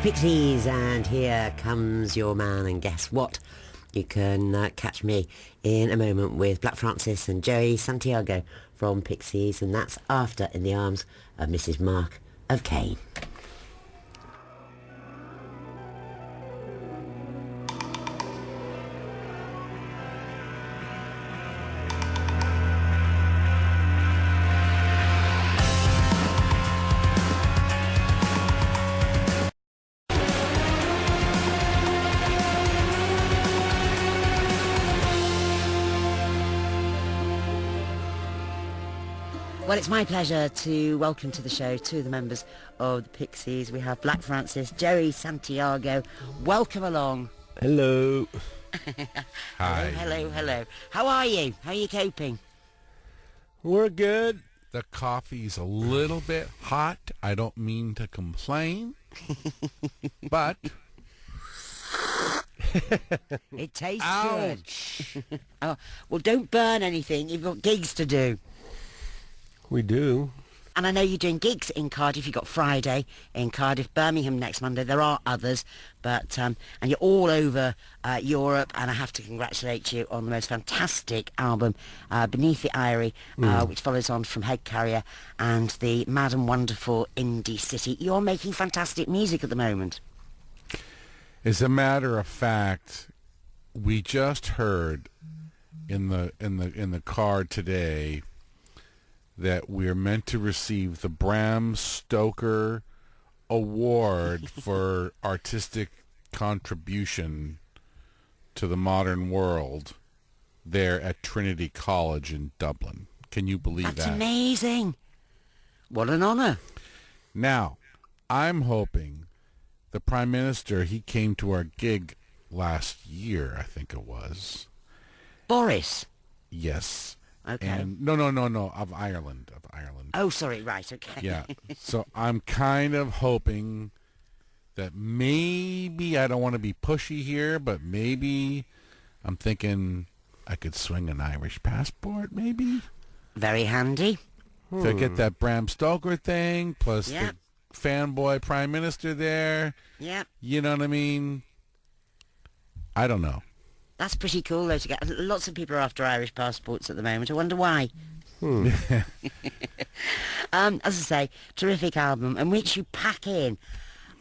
Pixies, and here comes your man. And guess what? You can catch me in a moment with Black Francis and Joey Santiago from Pixies, and that's after In the Arms of Mrs. Mark of Cain. Well, it's my pleasure to welcome to the show two of the members of the Pixies. We have Black Francis, Joey Santiago. Welcome along. Hello. Hi. Hello. How are you? How are you coping? We're good. The coffee's a little bit hot. I don't mean to complain, but It tastes ouch. good. Oh, well, don't burn anything. You've got gigs to do. We do. And I know you're doing gigs in Cardiff. You've got Friday in Cardiff, Birmingham next Monday. There are others, but and you're all over Europe. And I have to congratulate you on the most fantastic album, Beneath the Eyrie, which follows on from Head Carrier and the Mad and Wonderful Indie City. You're making fantastic music at the moment. As a matter of fact, we just heard in the car today that we're meant to receive the Bram Stoker Award for artistic contribution to the modern world there at Trinity College in Dublin. Can you believe that? That's amazing. What an honour. Now, I'm hoping the Prime Minister, he came to our gig last year, I think it was. Boris. Yes. Okay. And no, of Ireland. Oh, sorry, right, okay. Yeah. So I'm kind of hoping that maybe, I don't want to be pushy here, but maybe I'm thinking I could swing an Irish passport, maybe? Very handy. If I get that Bram Stoker thing, plus Yep. the fanboy Prime Minister there. Yep. You know what I mean? I don't know. That's pretty cool, though, to get. Lots of people are after Irish passports at the moment. I wonder why. As I say, terrific album, in which you pack in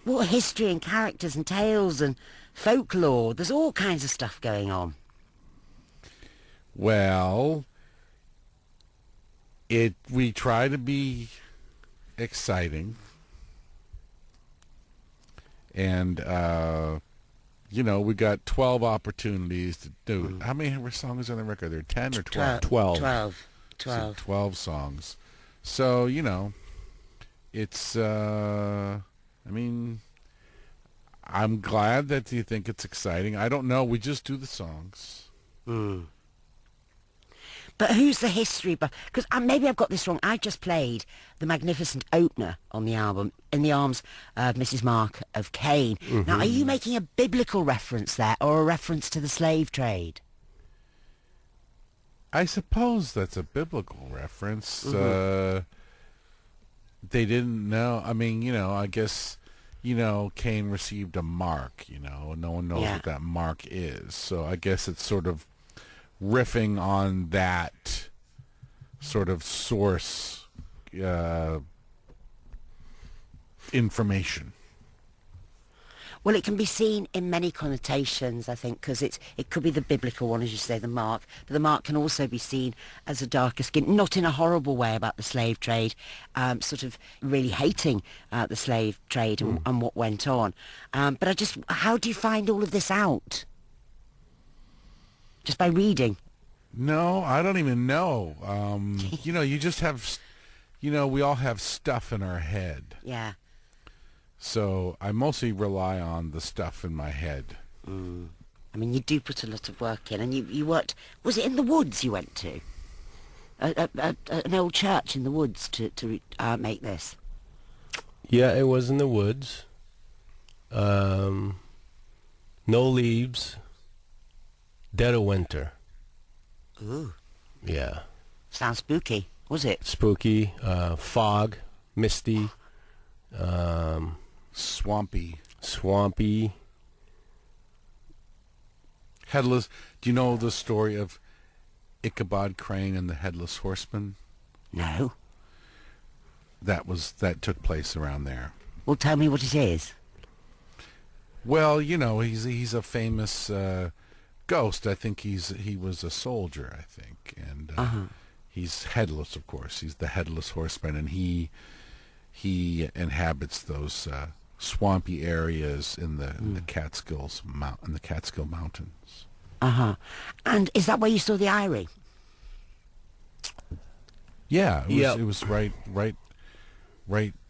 what history and characters and tales and folklore. There's all kinds of stuff going on. Well, we try to be exciting, and we got 12 opportunities to do. How many songs on the record? There are 10 or 12? 12. So 12 songs. So, it's, I'm glad that you think it's exciting. I don't know. We just do the songs. But who's the history buff? Because maybe I've got this wrong. I just played the magnificent opener on the album, In the Arms of Mrs. Mark of Cain. Now, are you making a biblical reference there, or a reference to the slave trade? I suppose that's a biblical reference. They didn't know. I mean, I guess, Cain received a mark, no one knows what that mark is. So I guess it's sort of riffing on that sort of source information. Well, it can be seen in many connotations, I think, because it could be the biblical one, as you say, the mark. But the mark can also be seen as a darker skin, not in a horrible way about the slave trade, sort of really hating the slave trade and what went on. But how do you find all of this out? Just by reading? No, I don't even know. You just have, we all have stuff in our head. Yeah. So I mostly rely on the stuff in my head. I mean, you do put a lot of work in, and you worked. Was it in the woods you went to? An old church in the woods to make this. Yeah, it was in the woods. No leaves. Dead of winter. Ooh. Yeah. Sounds spooky. Was it? Spooky. Fog. Misty. Swampy. swampy. Headless. Do you know the story of Ichabod Crane and the Headless Horseman? No. That took place around there. Well, tell me what it is. Well, you know, he's a famous ghost. I think he was a soldier, I think, and he's headless, of course. He's the Headless Horseman, and he inhabits those swampy areas in the Catskill Mountains. And is that where you saw the Eyrie? Yeah, it was right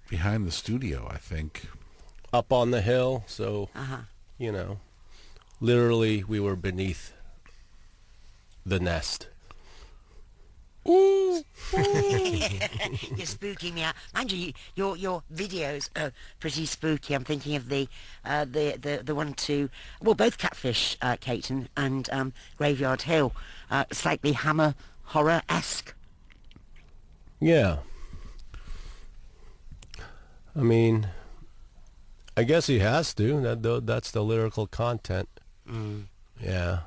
behind the studio, I think. Up on the hill, so, you know, literally we were beneath the nest. Ooh. You're spooking me out. Mind you, your videos are pretty spooky. I'm thinking of the one to, well, both Catfish Kate and Graveyard Hill, slightly Hammer horror-esque. Yeah. I mean, I guess he has to. That's the lyrical content. Yeah.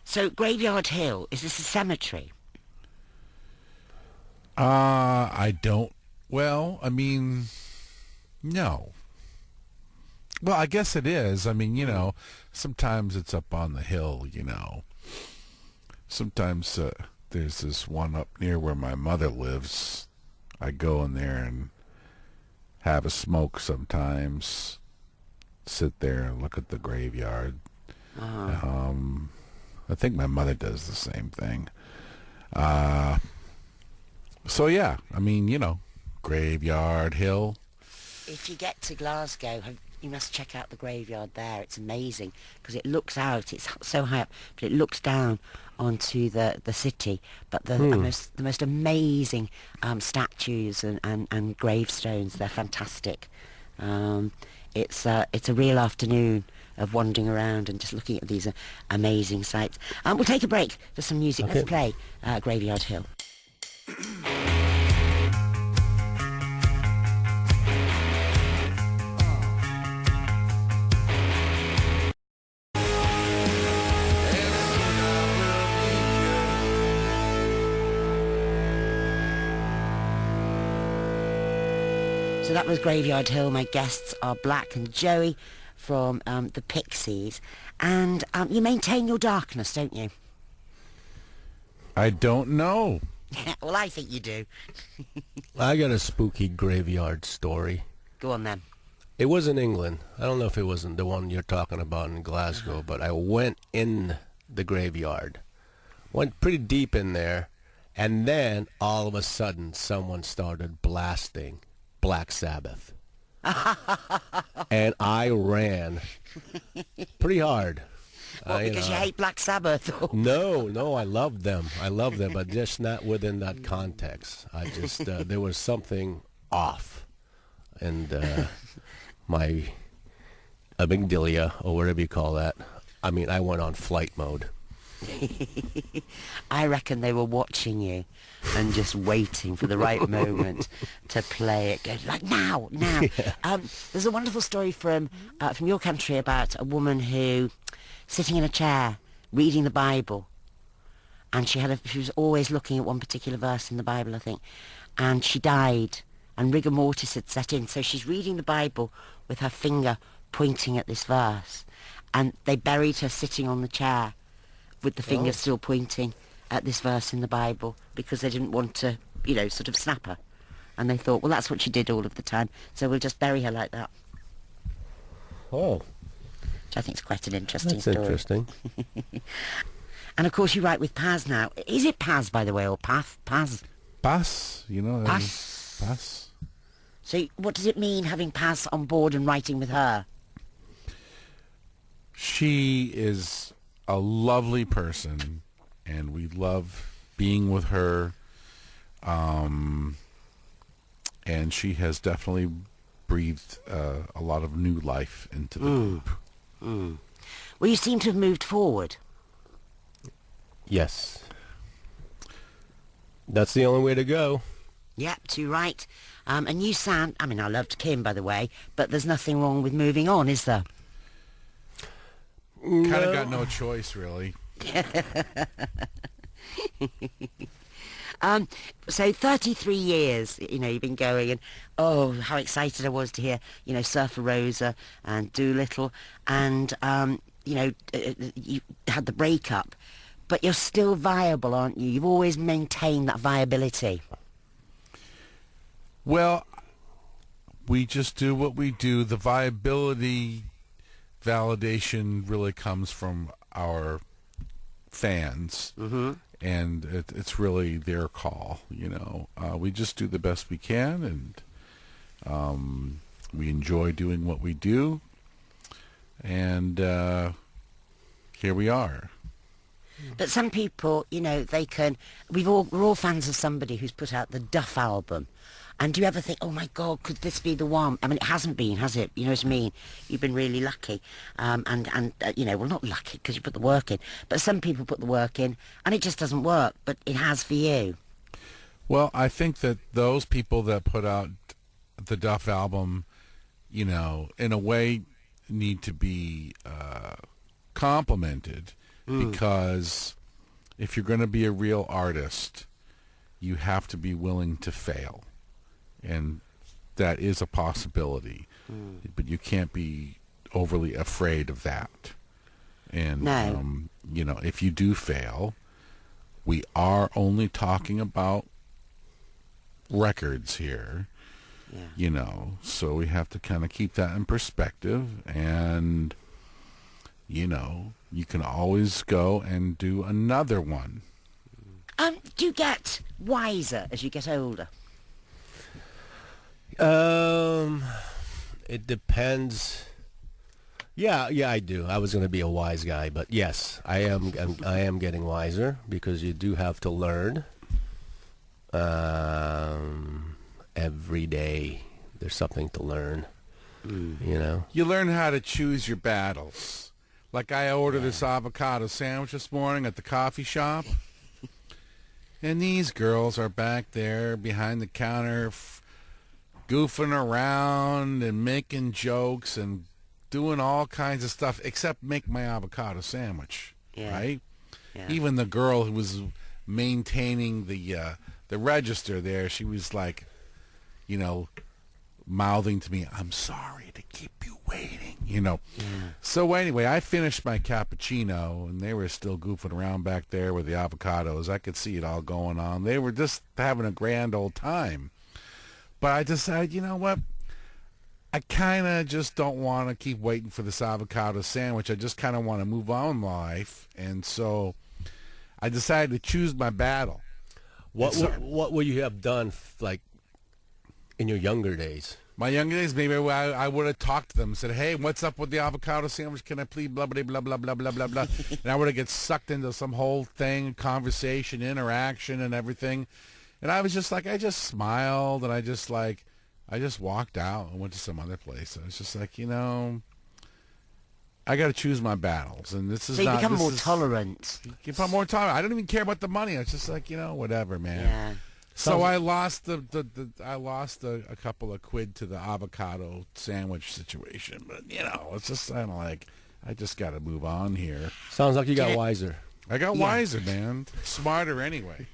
So Graveyard Hill, is this a cemetery? I don't. Well, I mean, no. Well, I guess it is. I mean, you know, sometimes it's up on the hill, you know. Sometimes there's this one up near where my mother lives. I go in there and have a smoke sometimes, sit there and look at the graveyard. I think my mother does the same thing. So yeah, I mean, you know, Graveyard Hill. If you get to Glasgow, you must check out the graveyard there. It's amazing because it looks out. It's so high up, but it looks down onto the city. But the most amazing statues and gravestones. They're fantastic. It's a real afternoon of wandering around and just looking at these amazing sights. We'll take a break for some music. Okay. Let's play Graveyard Hill. So that was Graveyard Hill. My guests are Black and Joey from the Pixies. And you maintain your darkness, don't you? I don't know. Well, I think you do. I got a spooky graveyard story. Go on then. It was in England. I don't know if it wasn't the one you're talking about in Glasgow, but I went in the graveyard. Went pretty deep in there, and then all of a sudden someone started blasting Black Sabbath. And I ran pretty hard. What, because you hate Black Sabbath? No, I loved them, but just not within that context. I just, there was something off. And my amygdala, or whatever you call that, I mean, I went on flight mode. I reckon they were watching you and just waiting for the right moment to play it. Going like, now. Yeah. There's a wonderful story from your country about a woman who, sitting in a chair, reading the Bible, and she was always looking at one particular verse in the Bible, I think, and she died, and rigor mortis had set in, so she's reading the Bible with her finger pointing at this verse, and they buried her sitting on the chair with the finger still pointing at this verse in the Bible because they didn't want to, sort of snap her. And they thought, well, that's what she did all of the time, so we'll just bury her like that. Oh. Which I think is quite an interesting That's story. interesting. And, of course, you write with Paz now. Is it Paz, by the way, or Paz? Paz, Paz. Paz. So what does it mean having Paz on board and writing with her? She is a lovely person, and we love being with her. And she has definitely breathed a lot of new life into the group. Well, you seem to have moved forward. Yes. That's the only way to go. Yep, too right. And you sound, I mean, I loved Kim, by the way, but there's nothing wrong with moving on, is there? Kind of got no choice, really. So 33 years, you've been going, and oh, how excited I was to hear, Surfer Rosa and Doolittle, and, you had the breakup, but you're still viable, aren't you? You've always maintained that viability. Well, we just do what we do. The viability validation really comes from our fans, and it's really their call. We just do the best we can, and we enjoy doing what we do, and here we are. But some people, they can. We're all fans of somebody who's put out the Duff album. And do you ever think, oh my God, could this be the one? I mean, it hasn't been, has it? You know what I mean? You've been really lucky. Well, not lucky because you put the work in. But some people put the work in and it just doesn't work. But it has for you. Well, I think that those people that put out the Duff album, in a way need to be complimented because if you're going to be a real artist, you have to be willing to fail. And that is a possibility, but you can't be overly afraid of that. And, no. If you do fail, we are only talking about records here, so we have to kind of keep that in perspective. And, you can always go and do another one. Do you get wiser as you get older? It depends. Yeah, I do. I was going to be a wise guy, but yes, I am getting wiser because you do have to learn. Every day there's something to learn. You learn how to choose your battles. Like I ordered this avocado sandwich this morning at the coffee shop, and these girls are back there behind the counter goofing around and making jokes and doing all kinds of stuff except make my avocado sandwich, right? Yeah. Even the girl who was maintaining the register there, she was like, mouthing to me, "I'm sorry to keep you waiting," Yeah. So anyway, I finished my cappuccino, and they were still goofing around back there with the avocados. I could see it all going on. They were just having a grand old time. But I decided, you know what? I kind of just don't want to keep waiting for this avocado sandwich. I just kind of want to move on in life. And so I decided to choose my battle. What would you have done, like, in your younger days? My younger days, maybe I would have talked to them and said, "Hey, what's up with the avocado sandwich? Can I please blah, blah, blah, blah, blah, blah, blah, blah." And I would have get sucked into some whole thing, conversation, interaction, and everything. And I was just like, I just smiled, and I just walked out and went to some other place. I was just like, I got to choose my battles, and this is so you not. become more tolerant. You become more tolerant. I don't even care about the money. It's just like, whatever, man. Yeah. So I lost I lost a couple of quid to the avocado sandwich situation, but it's just kind of like I just got to move on here. Sounds like you got wiser. I got wiser, man. Smarter anyway.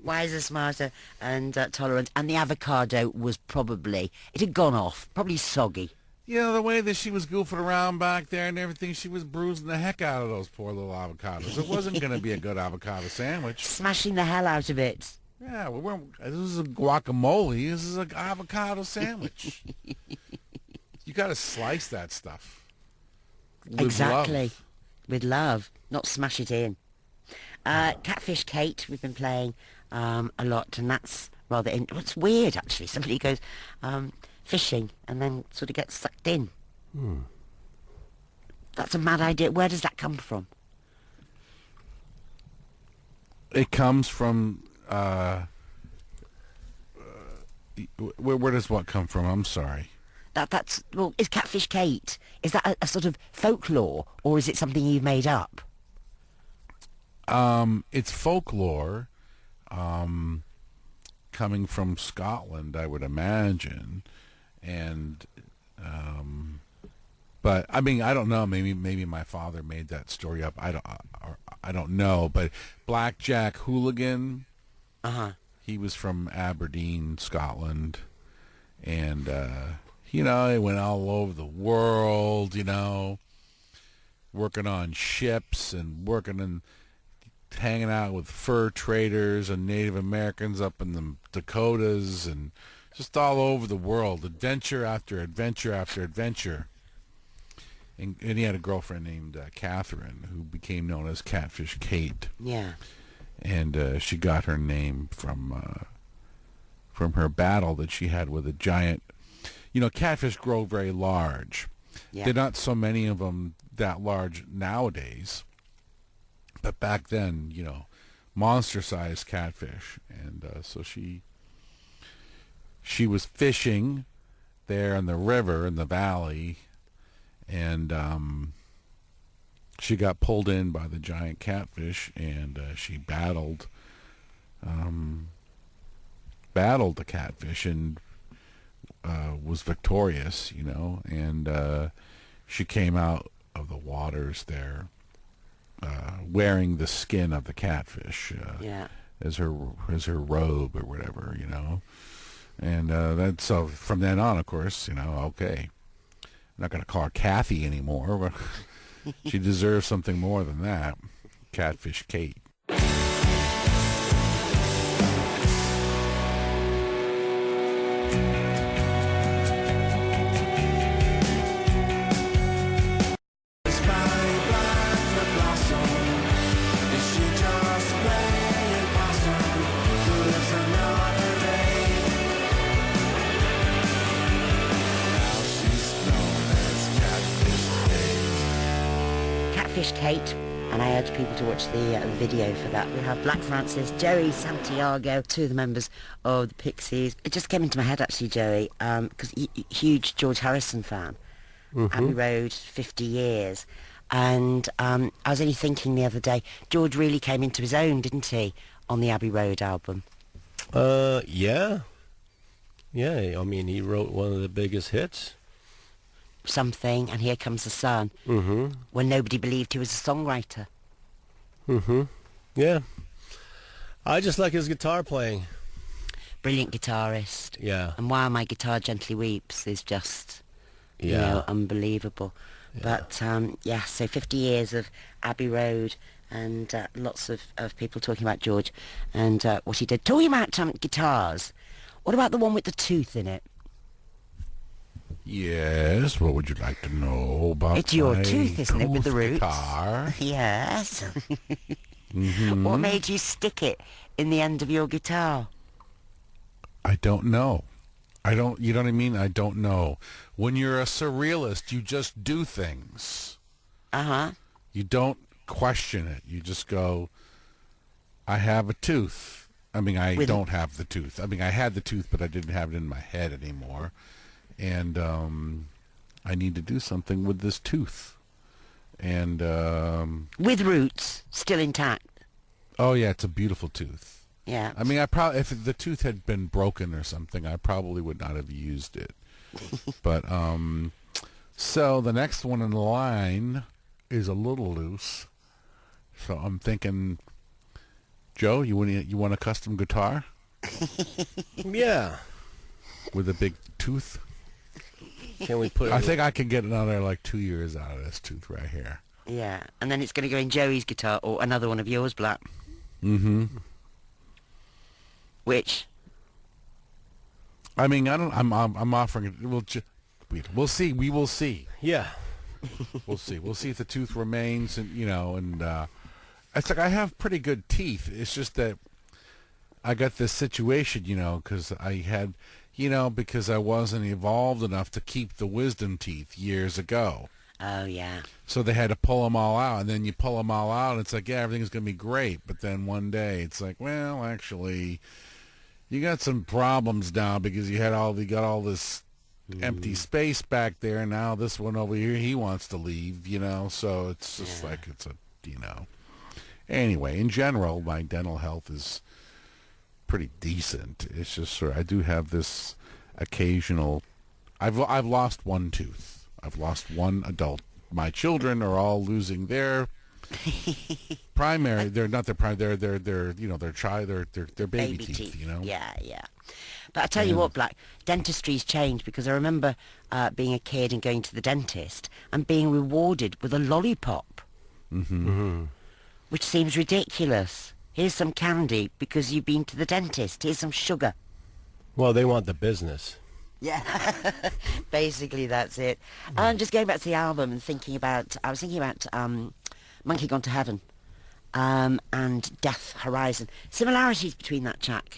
Wiser, smarter, and tolerant. And the avocado was it had gone off, probably soggy. The way that she was goofing around back there and everything, she was bruising the heck out of those poor little avocados. It wasn't going to be a good avocado sandwich. Smashing the hell out of it. Yeah, this is a guacamole. This is an avocado sandwich. You got to slice that stuff. Exactly. With love, not smash it in. Catfish Kate, we've been playing a lot, and that's rather... It's weird, actually. Somebody goes fishing and then sort of gets sucked in. That's a mad idea. Where does that come from? It comes from... where does what come from? I'm sorry. Is Catfish Kate, is that a sort of folklore, or is it something you've made up? It's folklore, coming from Scotland, I would imagine. And but I mean, I don't know. Maybe my father made that story up. I don't know. But Blackjack Hooligan, he was from Aberdeen, Scotland, and he went all over the world. Working on ships and hanging out with fur traders and Native Americans up in the Dakotas and just all over the world, adventure after adventure after adventure. And he had a girlfriend named Catherine, who became known as Catfish Kate. Yeah. And she got her name from her battle that she had with a giant. Catfish grow very large. Yeah. There are not so many of them that large nowadays. But back then, monster-sized catfish. And so she was fishing there in the river, in the valley, and she got pulled in by the giant catfish, and she battled the catfish and was victorious, and she came out of the waters there wearing the skin of the catfish as her robe or whatever, and so from then on, of course, okay, I'm not going to call her Kathy anymore, but she deserves something more than that. Catfish Kate. Catfish Kate, and I urge people to watch the video for that. We have Black Francis, Joey, Santiago, two of the members of the Pixies. It just came into my head actually, Joey, because huge George Harrison fan. Abbey Road, 50 years. And I was only thinking the other day, George really came into his own, didn't he, on the Abbey Road album? Yeah. Yeah, I mean, he wrote one of the biggest hits. Something, and Here Comes the Sun, when nobody believed he was a songwriter. Yeah. I just like his guitar playing. Brilliant guitarist. Yeah. And While My Guitar Gently Weeps is just, unbelievable. Yeah. But, so 50 years of Abbey Road, and lots of people talking about George and what he did. Talking about guitars, what about the one with the tooth in it? Yes, what would you like to know about It's your my tooth, isn't it, with the roots? guitar? Yes. What made you stick it in the end of your guitar? I don't know. You know what I mean? I don't know. When you're a surrealist, you just do things. You don't question it. You just go, I have a tooth. I mean, I don't have the tooth. I mean, I had the tooth, but I didn't have it in my head anymore. And I need to do something with this tooth. And with roots still intact. Oh yeah, it's a beautiful tooth. Yeah. I mean, if the tooth had been broken or something, I probably would not have used it. But so the next one in the line is a little loose. So I'm thinking, Joe, you want a custom guitar? Yeah. With a big tooth? Can we put? I think I can get another 2 years out of this tooth right here. Yeah, and then it's going to go in Joey's guitar or another one of yours, Black. Which? I mean, I'm offering it. We'll see. We will see. Yeah. We'll see. We'll see if the tooth remains, and it's like I have pretty good teeth. It's just that I got this situation, because I had. Because I wasn't evolved enough to keep the wisdom teeth years ago. Oh, yeah. So they had to pull them all out, and then you pull them all out, and it's like, yeah, everything's going to be great. But then one day, it's like, well, actually, you got some problems now because you got all this empty space back there, and now this one over here, he wants to leave, So it's just like, it's a. Anyway, in general, my dental health is pretty decent. It's just sort of, I do have this occasional. I've lost one tooth. I've lost one adult. My children are all losing their primary. They're not their primary. They're you know their child. Their baby teeth. You know. Yeah. But I tell you what, Black, dentistry's changed, because I remember being a kid and going to the dentist and being rewarded with a lollipop, which seems ridiculous. Here's some candy because you've been to the dentist. Here's some sugar. Well, they want the business. Yeah, basically that's it. Just going back to the album and I was thinking about Monkey Gone to Heaven and Death Horizon. Similarities between that track,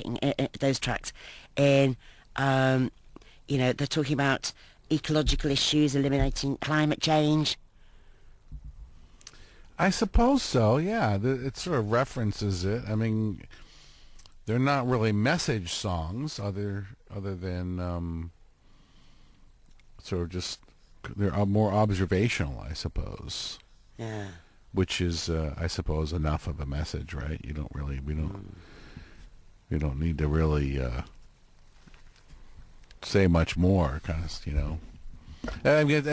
those tracks, in they're talking about ecological issues, eliminating climate change. I suppose so. Yeah, it sort of references it. I mean, they're not really message songs, other than sort of just they're more observational, I suppose. Yeah. Which is, I suppose, enough of a message, right? We don't need to really say much more, kind of, I mean,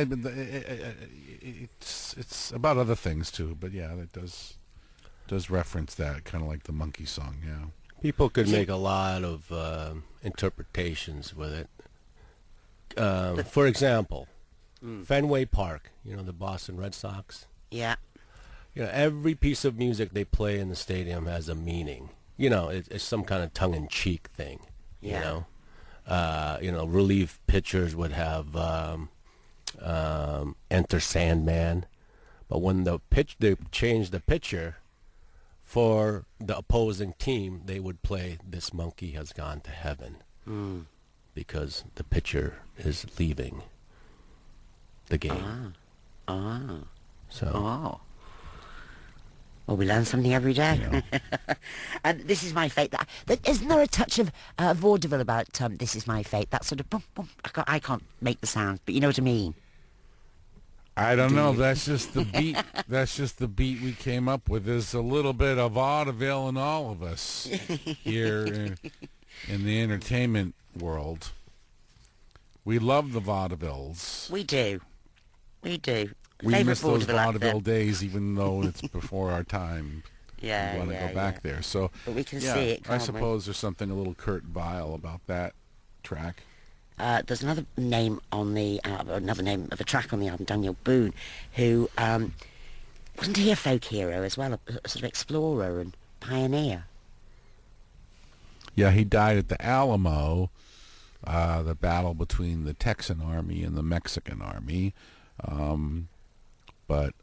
it's about other things too, but yeah, it does reference that, kind of like the Monkey song, yeah. People could make a lot of interpretations with it. For example, Fenway Park, the Boston Red Sox. Yeah. Every piece of music they play in the stadium has a meaning. It's some kind of tongue-in-cheek thing. Yeah. Relief pitchers would have Enter Sandman, but when they changed the pitcher for the opposing team, they would play This Monkey Has Gone to Heaven, because the pitcher is leaving the game. So. Well, we learn something every day. Yeah. And This Is My Fate. Isn't there a touch of vaudeville about This Is My Fate? That sort of boom, boom. I can't make the sound, but you know what I mean. I don't know. That's just the beat. That's just the beat we came up with. There's a little bit of vaudeville in all of us here in the entertainment world. We love the vaudevilles. We do. We Favourite miss those vaudeville vaudeville days, even though it's before our time. Yeah, we want to go back there. So, but we can yeah, see it, I can't suppose there's something a little Kurt Vile about that track. There's another name on the another name of a track on the album, Daniel Boone, who wasn't he a folk hero as well, a sort of explorer and pioneer? Yeah, he died at the Alamo, the battle between the Texan army and the Mexican army. But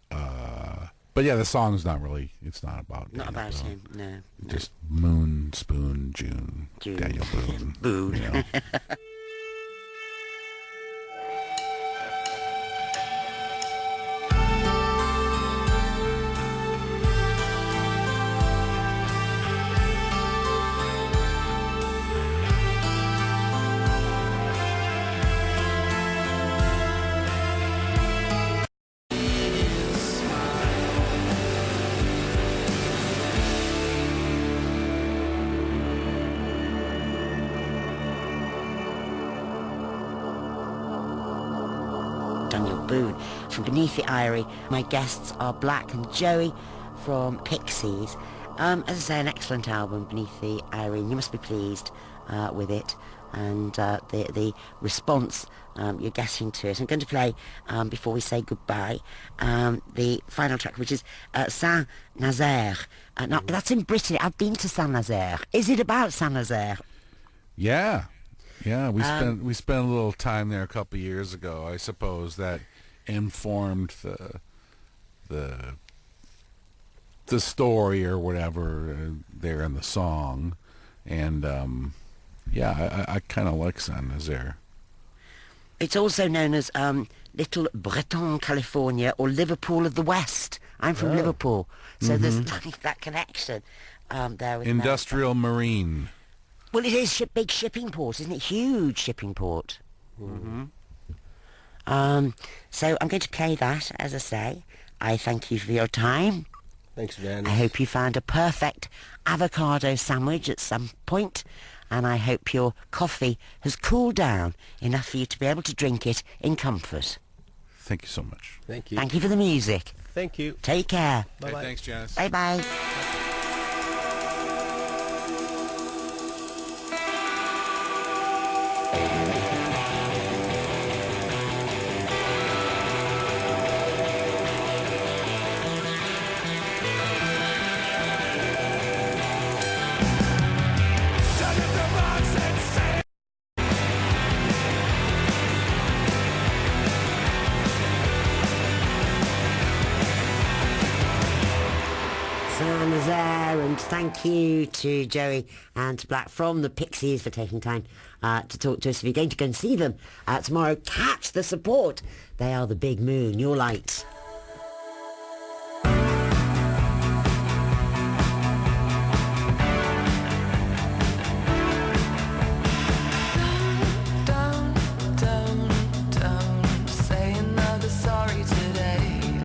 yeah, the song's not really. It's not about. Not Daniel about Boone. him. No. Just Moon, Spoon, June. Daniel Boone. Boone. You know. Daniel Boone. From Beneath the Eyrie, my guests are Black and Joey from Pixies. As I say, an excellent album, Beneath the Eyrie, and you must be pleased with it and the response you're getting to it. I'm going to play, before we say goodbye, the final track, which is Saint-Nazaire. Now, that's in Brittany. I've been to Saint-Nazaire. Is it about Saint-Nazaire? Yeah. Yeah, we spent a little time there a couple of years ago. I suppose that informed the story or whatever there in the song, and I kind of like Saint-Nazaire. It's also known as Little Breton, California, or Liverpool of the West. I'm from Liverpool, so there's that connection there with Industrial America. Marine. Well, it is big shipping port, isn't it? Huge shipping port. So I'm going to play that, as I say. I thank you for your time. Thanks, Janice. I hope you found a perfect avocado sandwich at some point, and I hope your coffee has cooled down enough for you to be able to drink it in comfort. Thank you so much. Thank you. Thank you for the music. Thank you. Take care. Bye-bye. Okay, thanks, Janice. Bye-bye. Sam is there, and thank you to Joey and to Black from the Pixies for taking time to talk to us. If you're going to go and see them tomorrow, catch the support. They are the big moon, your light.